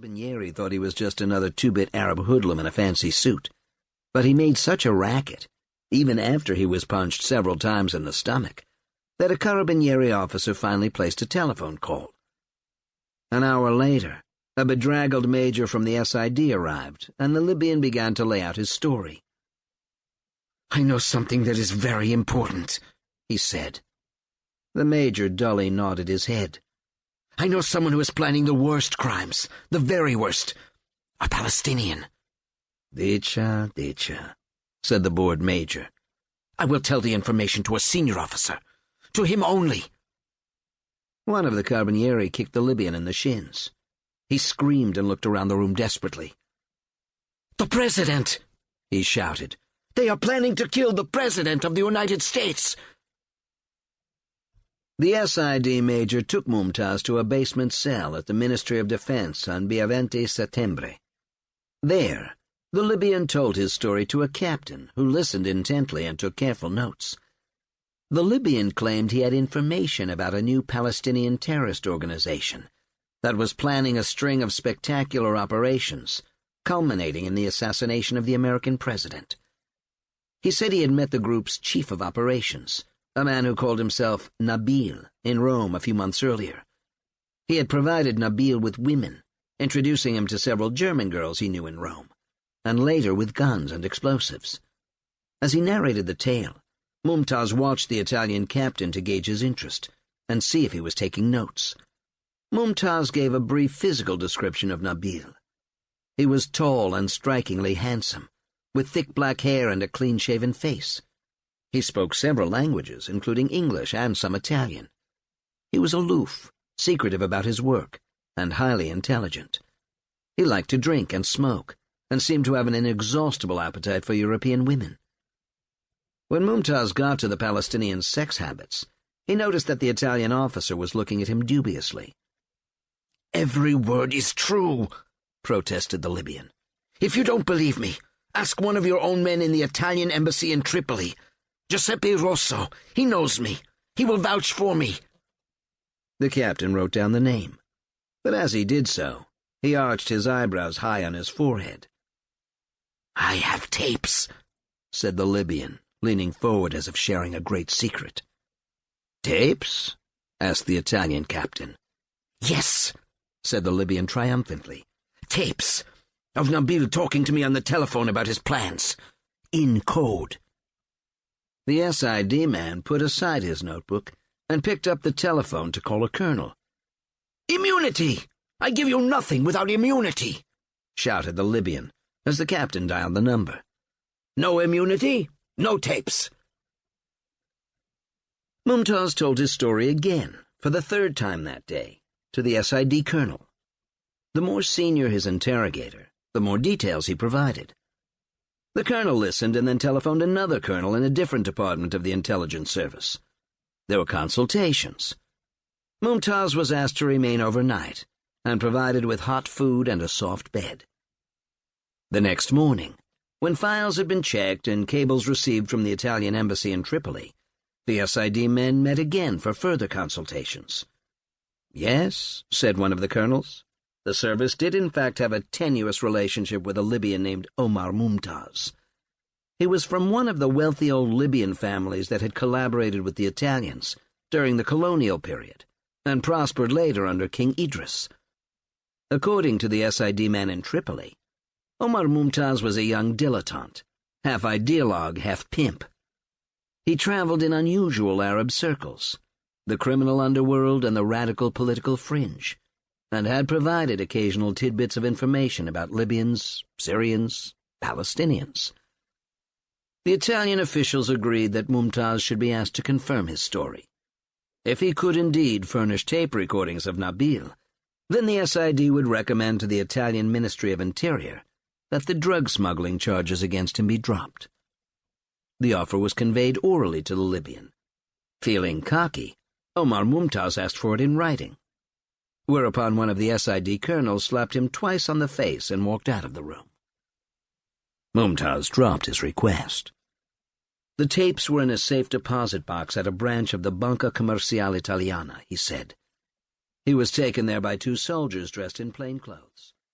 Carabinieri thought he was just another two-bit Arab hoodlum in a fancy suit, but he made such a racket, even after he was punched several times in the stomach, that a Carabinieri officer finally placed a telephone call. An hour later, a bedraggled major from the SID arrived, and the Libyan began to lay out his story. "I know something that is very important," he said. The major dully nodded his head. "I know someone who is planning the worst crimes, the very worst. A Palestinian." Dicha, said the bored major. "I will tell the information to a senior officer. To him only." One of the Carabinieri kicked the Libyan in the shins. He screamed and looked around the room desperately. "The President!" he shouted. "They are planning to kill the President of the United States!" The SID major took Mumtaz to a basement cell at the Ministry of Defense on Via 20 Settembre. There, the Libyan told his story to a captain who listened intently and took careful notes. The Libyan claimed he had information about a new Palestinian terrorist organization that was planning a string of spectacular operations, culminating in the assassination of the American president. He said he had met the group's chief of operations, a man who called himself Nabil, in Rome a few months earlier. He had provided Nabil with women, introducing him to several German girls he knew in Rome, and later with guns and explosives. As he narrated the tale, Mumtaz watched the Italian captain to gauge his interest and see if he was taking notes. Mumtaz gave a brief physical description of Nabil. He was tall and strikingly handsome, with thick black hair and a clean-shaven face. He spoke several languages, including English and some Italian. He was aloof, secretive about his work, and highly intelligent. He liked to drink and smoke, and seemed to have an inexhaustible appetite for European women. When Mumtaz got to the Palestinian sex habits, he noticed that the Italian officer was looking at him dubiously. "Every word is true," protested the Libyan. "If you don't believe me, ask one of your own men in the Italian embassy in Tripoli. Giuseppe Rosso. He knows me. He will vouch for me." The captain wrote down the name, but as he did so, he arched his eyebrows high on his forehead. "I have tapes," said the Libyan, leaning forward as if sharing a great secret. "Tapes?" asked the Italian captain. "Yes," said the Libyan triumphantly. "Tapes of Nabil talking to me on the telephone about his plans. In code." The SID man put aside his notebook and picked up the telephone to call a colonel. "Immunity! I give you nothing without immunity!" shouted the Libyan as the captain dialed the number. "No immunity, no tapes." Mumtaz told his story again, for the third time that day, to the SID colonel. The more senior his interrogator, the more details he provided. The colonel listened and then telephoned another colonel in a different department of the intelligence service. There were consultations. Mumtaz was asked to remain overnight and provided with hot food and a soft bed. The next morning, when files had been checked and cables received from the Italian embassy in Tripoli, the SID men met again for further consultations. "Yes," said one of the colonels, "the service did in fact have a tenuous relationship with a Libyan named Omar Mumtaz. He was from one of the wealthy old Libyan families that had collaborated with the Italians during the colonial period and prospered later under King Idris. According to the SID man in Tripoli, Omar Mumtaz was a young dilettante, half ideologue, half pimp. He traveled in unusual Arab circles, the criminal underworld and the radical political fringe, and had provided occasional tidbits of information about Libyans, Syrians, Palestinians. The Italian officials agreed that Mumtaz should be asked to confirm his story. If he could indeed furnish tape recordings of Nabil, then the SID would recommend to the Italian Ministry of Interior that the drug smuggling charges against him be dropped. The offer was conveyed orally to the Libyan. Feeling cocky, Omar Mumtaz asked for it in writing, whereupon one of the SID colonels slapped him twice on the face and walked out of the room. Mumtaz dropped his request. The tapes were in a safe deposit box at a branch of the Banca Commerciale Italiana, he said. He was taken there by two soldiers dressed in plain clothes.